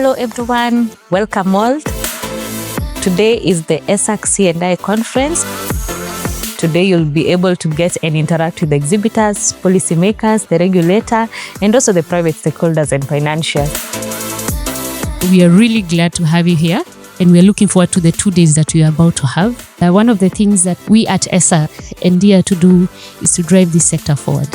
Hello everyone, welcome all. Today is the 𝗘𝐸𝐴 conference. Today you'll be able to get and interact with the exhibitors, policymakers, the regulator, and also the private stakeholders and financiers. We are really glad to have you here, and we are looking forward to the 2 days that we are about to have. One of the things that we at 𝗘𝐸𝐴 endear to do is to drive this sector forward.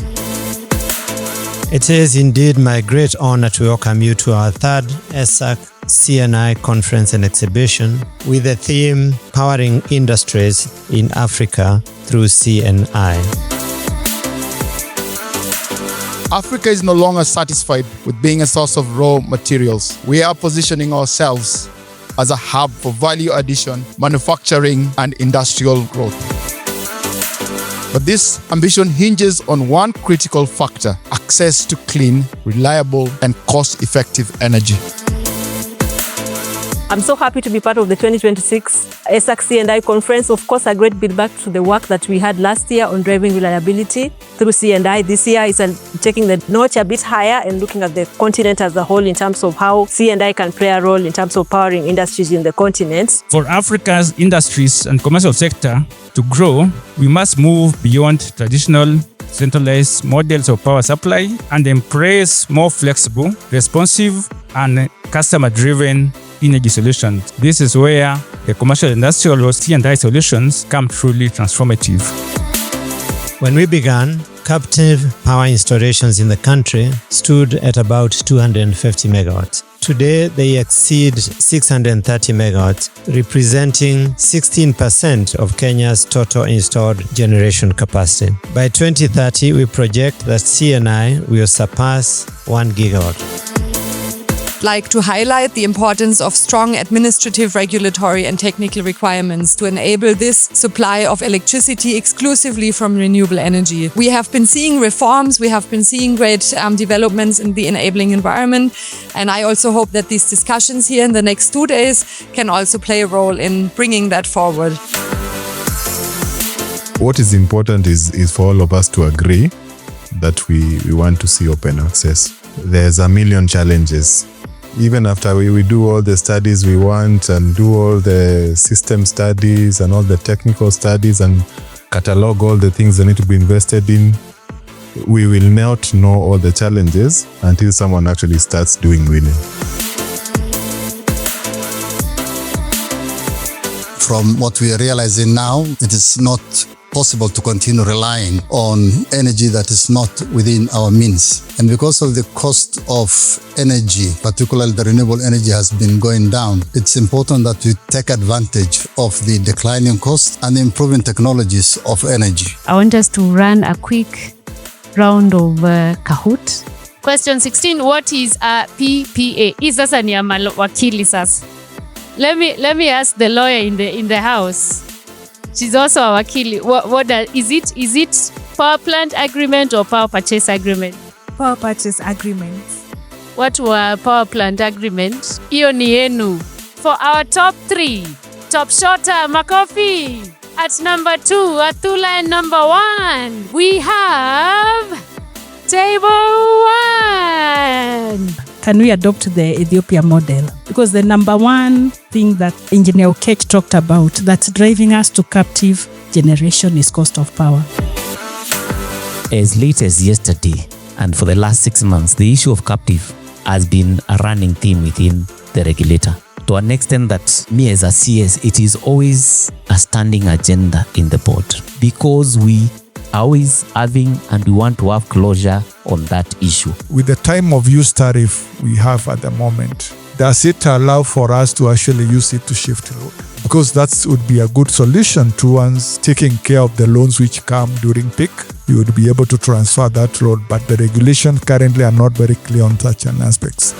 It is indeed my great honor to welcome you to our third 𝗘𝐸𝐴 conference and exhibition with the theme Powering Industries in Africa through C&I. Africa is no longer satisfied with being a source of raw materials. We are positioning ourselves as a hub for value addition, manufacturing, and industrial growth. But this ambition hinges on one critical factor: access to clean, reliable, and cost-effective energy. I'm so happy to be part of the 2026 𝗘𝐸𝐴 conference. Of course, a great build back to the work that we had last year on driving reliability through C&I. This year is taking the notch a bit higher and looking at the continent as a whole in terms of how C&I can play a role in terms of powering industries in the continent. For Africa's industries and commercial sector to grow, we must move beyond traditional centralized models of power supply and embrace more flexible, responsive, and customer-driven energy solutions. This is where the commercial industrial or C&I solutions come truly transformative. When we began, captive power installations in the country stood at about 250 megawatts. Today, they exceed 630 megawatts, representing 16% of Kenya's total installed generation capacity. By 2030, we project that C&I will surpass 1 gigawatt. Like to highlight the importance of strong administrative, regulatory and technical requirements to enable this supply of electricity exclusively from renewable energy. We have been seeing reforms, we have been seeing great developments in the enabling environment, and I also hope that these discussions here in the next 2 days can also play a role in bringing that forward. What is important is for all of us to agree that we want to see open access. There's a million challenges. Even after we do all the studies we want and do all the system studies and all the technical studies and catalog all the things that need to be invested in, we will not know all the challenges until someone actually starts doing winning. From what we are realizing now, it is not possible to continue relying on energy that is not within our means. And because of the cost of energy, particularly the renewable energy, has been going down, it's important that we take advantage of the declining cost and the improving technologies of energy. I want us to run a quick round of Kahoot. Question 16, what is a PPA? Hii sasa ni ya wakili sasa. Let me ask the lawyer in the house. She's also a wakili. Is it power plant agreement or power purchase agreement? Power purchase agreement. What were power plant agreement? Hiyo ni yenu. For our top 3, top shorter, makofi. At number 2, Athula, and number 1, we have table 1. Can we adopt the Ethiopia model? Because the number one thing that Engineer 𝗘𝐸𝐴 talked about that's driving us to captive generation is cost of power. As late as yesterday and for the last 6 months, the issue of captive has been a running theme within the regulator. To an extent that me as a CS, it is always a standing agenda in the board because we are always having and we want to have closure on that issue. With the time of use tariff we have at the moment, does it allow for us to actually use it to shift load? Because that would be a good solution towards taking care of the loans which come during peak. You would be able to transfer that load, but the regulations currently are not very clear on such an aspects.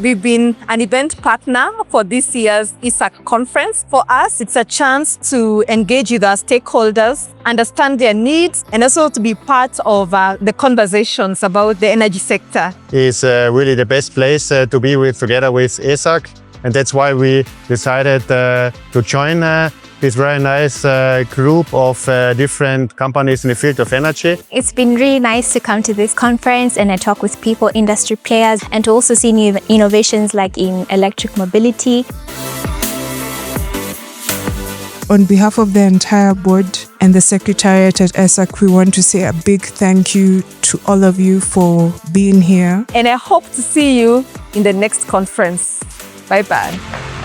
We've been an event partner for this year's 𝗘𝐸𝐴 conference. For us, it's a chance to engage with our stakeholders, understand their needs, and also to be part of the conversations about the energy sector. It's really the best place to be together with 𝗘𝐸𝐴. And that's why we decided to join this very nice group of different companies in the field of energy. It's been really nice to come to this conference and talk with people, industry players, and to also see new innovations like in electric mobility. On behalf of the entire board and the Secretariat at 𝗘𝐸SAC, we want to say a big thank you to all of you for being here. And I hope to see you in the next conference. Bye-bye.